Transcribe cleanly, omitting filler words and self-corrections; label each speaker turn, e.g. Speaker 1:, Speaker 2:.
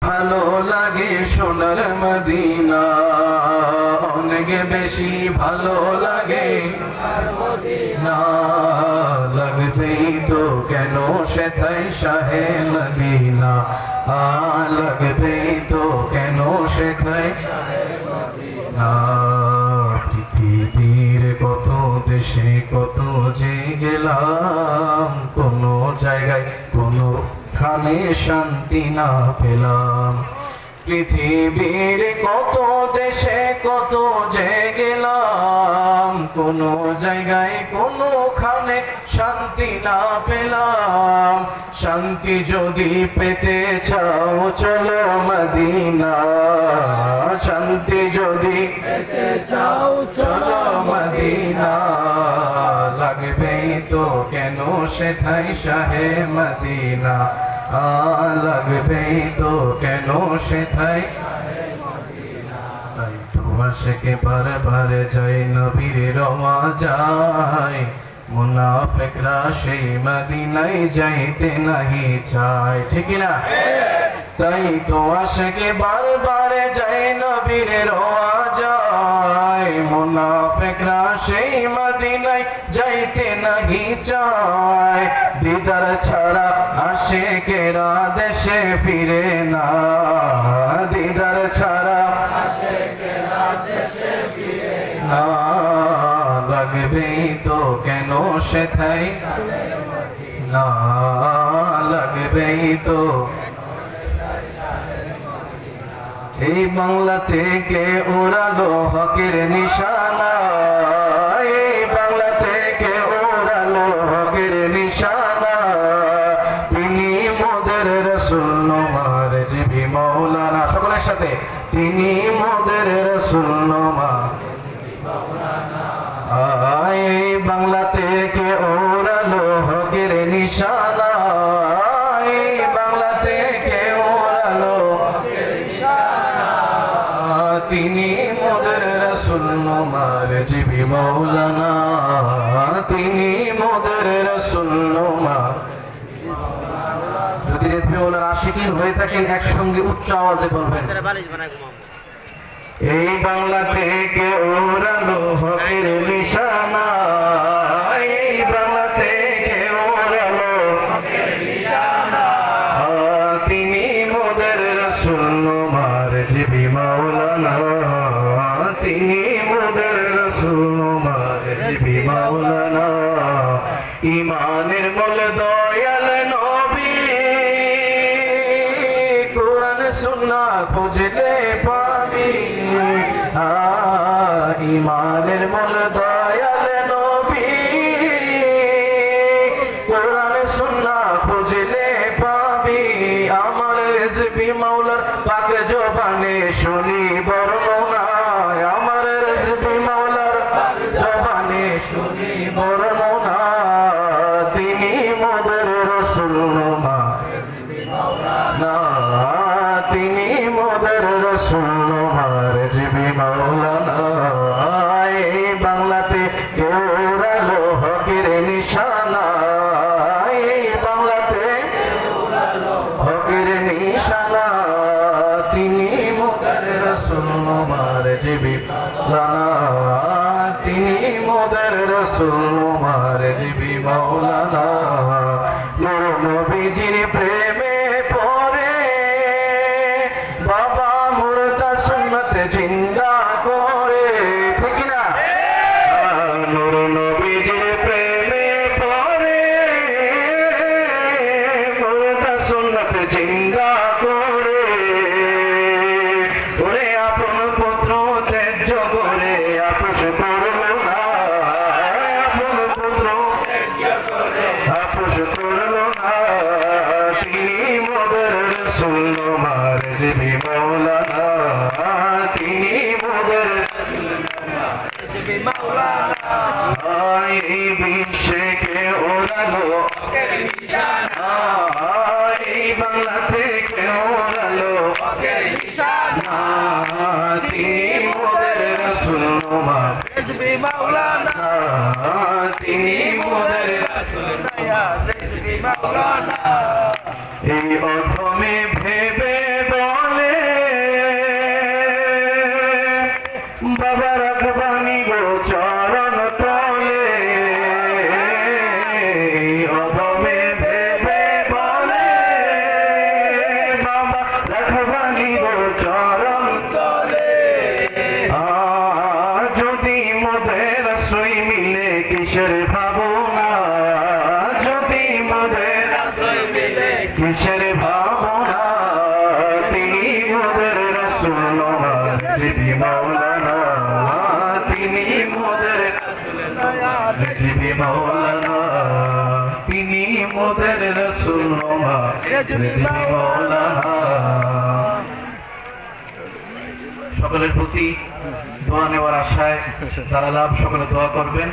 Speaker 1: ভালো লাগে সোনার মদিনা, অনেক বেশি ভালো লাগে না। লাগবেই তো কেন সেথায় শাহে মদিনা, লাগবেই তো কেন সেথায় না। পৃথিবীর কত দেশে কত যে গেলাম, কোনো জায়গায় কোনো খানে শান্তি না পেলাম। পৃথিবীর কত দেশে কত যে গেলাম, কোনো জায়গায় কোনো খানে শান্তি না পেলাম। শান্তি যদি পেতে চাও চলো মদিনা, শান্তি যদি পেতে চাও চলো মদিনা। লাগবেই তো কেন সেথায় শাহে মদিনা, লাগবেই তো কেন সেথায়। তাই তো আশিকে বারবার যাই নবীর রওয়া যায়, মুনাফিকরা সেই মদিনায় যাইতে নাহি চায়, ঠিক না? তাই তো আশিকে বারবার যাই নবীর রওয়া যায়, মুনাফিকরা সেই মদিনায় যাইতে নাহি চায়। দিদার ছাড়া আশিকেরা দেশে ফিরে না, দিদার ছাড়া আশিকেরা দেশে ফিরে না। লাগবেই তো কেন সেথায় না, লাগবেই তো। এই বাংলা থেকে উড়ালো হকের নিশানা, এই বাংলা থেকে উড়ালো হকের নিশানা। তিনি মোদের রাসূল নোমার জিবি মাওলানা, সকলের সাথে তিনি মোদের রাসূল নোমার এই বাংলা থেকে উড়ালো হকের নিশানা, এই বাংলা থেকে উড়ালো হকের নিশানা। তিনি মোদের রাসূল নোমার জিবি মাওলানা, তিনি মোদের রাসূল নোমার। যদি রেসমি মাওলানা আশিকি হয়ে থাকেন একসঙ্গে উচ্চ আওয়াজে বলবেন, এই বাংলা থেকে উড়ালো হকের নিশানা, এই বাংলা থেকে উড়ালো হকের নিশানা। তিনি মোদের রাসূল নোমার জিবি মাওলানা, তিনি মোদের রাসূল নোমার জিবি মাওলানা। ঈমানের মূল দয়াল নবী, কোরআন সুন্নাহ খুঁজলে পাবি। ঈমানের মূল দয়াল নবী, কোরআন সুন্নাহ খুঁজলে পাবি। আমার রিজভী মাওলার পাক জবানে শুনি বর্ণনা, আমার রিজভী মাওলার পাক জবানে শুনি বর্ণনা। তিনি মোদের রাসূল নোমার না, তিনি মোদের রাসূল নোমার জিবি মাওলানা। এই বাংলাতে কেউ উড়ালো হকের নিশানা, এই বাংলাতে হকের নিশানা। তিনি মোদের রাসূল নোমার জিবি মাওলানা, তিনি মোদের রাসূল নোমার জিবি মাওলানা। নূর নবীজির প্রেমে পড়ে বাবা মুর্দা সুন্নাত জিন্দা করে, ঠিক না? নূর নবীজির প্রেমে পড়ে মুর্দা সুন্নাত জিন্দা করে। ওরে আপন পুত্র ত্যায্য করে আপোষ করল না, আপন পুত্র ত্যায্য করে আপোষ করল না। তিনি মোদের রাসূল নোমার জিবি মাওলানা, তিনি মোদের রাসূল নোমার জিবি মাওলানা। এই বিশ্বে কে ওড়ালো হকের নিশানা, এই বাংলা থেকে ওড়ালো হকের নিশানা। তিনি মোদের রাসূল নোমার জিবি মাওলানা, তিনি মোদের রাসূল নোমার জিবি মাওলানা। এই অধমে ভেবে কিসের ভাবনা তিনি মোদের রাসূল জিবি মাওলানা তিনি মোদের জিবি মাওলানা তিনি মোদের রাসূল জিবি মাওলানা। সকলের প্রতি দোয়া নেওয়ার আশায় যারা লাভ সকলে দোয়া করবেন।